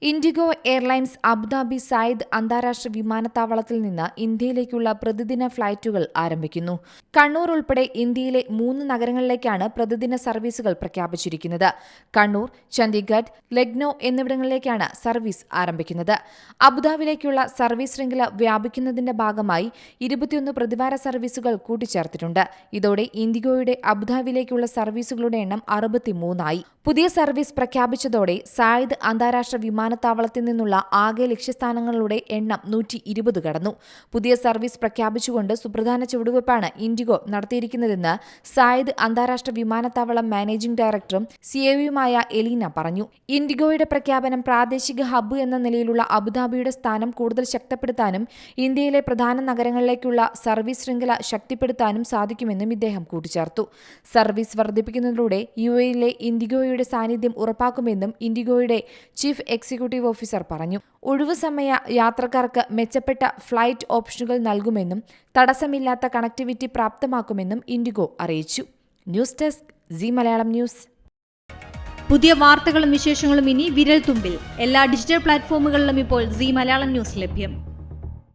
IndiGo airlines Abu Dhabi Zayed അന്താരാഷ്ട്ര വിമാനത്താവളത്തിൽ നിന്ന് ഇന്ത്യയിലേക്കുള്ള പ്രതിദിന ഫ്ലൈറ്റുകൾ ആരംഭിക്കുന്നു. കണ്ണൂർ ഉൾപ്പെടെ ഇന്ത്യയിലെ 3 നഗരങ്ങളിലേക്കാണ് പ്രതിദിന സർവീസുകൾ പ്രഖ്യാപിച്ചിരിക്കുന്നത്. കണ്ണൂർ, ചണ്ഡീഗഡ്, ലക്നൌ എന്നിവിടങ്ങളിലേക്കാണ് സർവീസ് ആരംഭിക്കുന്നത്. അബുദാബിയിലേക്കുള്ള സർവീസ് ശൃംഖല വ്യാപിക്കുന്നതിന്റെ ഭാഗമായി 21 പ്രതിവാര സർവീസുകൾ കൂട്ടിച്ചേർത്തിട്ടുണ്ട്. ഇതോടെ ഇൻഡിഗോയുടെ അബുദാബിയിലേക്കുള്ള സർവീസുകളുടെ എണ്ണം 63 ആയി. പുതിയ സർവീസ് പ്രഖ്യാപിച്ചതോടെ സായിദ് അന്താരാഷ്ട്ര വിമാനത്താവളത്തിൽ നിന്നുള്ള ആകെ ലക്ഷ്യസ്ഥാനങ്ങളുടെ എണ്ണം 120 കടന്നു. പുതിയ സർവീസ് പ്രഖ്യാപിച്ചുകൊണ്ട് സുപ്രധാന ചുവടുവയ്പ്പാണ് ഇൻഡിഗോ നടത്തിയിരിക്കുന്നതെന്ന് സായിദ് അന്താരാഷ്ട്ര വിമാനത്താവളം മാനേജിംഗ് ഡയറക്ടറും സിഇഒയുമായ എലീന പറഞ്ഞു. ഇൻഡിഗോയുടെ പ്രഖ്യാപനം പ്രാദേശിക ഹബ്ബ് എന്ന നിലയിലുള്ള അബുദാബിയുടെ സ്ഥാനം കൂടുതൽ ശക്തിപ്പെടുത്താനും ഇന്ത്യയിലെ പ്രധാന നഗരങ്ങളിലേക്കുള്ള സർവീസ് ശൃംഖല ശക്തിപ്പെടുത്താനും സാധിക്കുമെന്നും ഇദ്ദേഹം കൂട്ടിച്ചേർത്തു. സർവീസ് വർദ്ധിപ്പിക്കുന്നതിലൂടെ യുഎഇയിലെ ഇൻഡിഗോയുടെ സാന്നിധ്യം ഉറപ്പാക്കുമെന്നും ഇൻഡിഗോയുടെ ചീഫ് എക്സിക്യൂട്ടീവ് ഓഫീസർ പറഞ്ഞു. ഒഴിവു സമയ യാത്രക്കാർക്ക് മെച്ചപ്പെട്ട ഫ്ലൈറ്റ് ഓപ്ഷനുകൾ നൽകുമെന്നും തടസ്സമില്ലാത്ത കണക്ടിവിറ്റി പ്രാപ്തമാക്കുമെന്നും ഇൻഡിഗോ അറിയിച്ചു. News desk Zee Malayalam news. പുതിയ വാർത്തകളും വിശേഷങ്ങളും ഇനി വിരൽ തുമ്പിൽ. എല്ലാ ഡിജിറ്റൽ പ്ലാറ്റ്ഫോമുകളിലും ഇപ്പോൾ സീ മലയാളം ന്യൂസ് ലഭ്യം.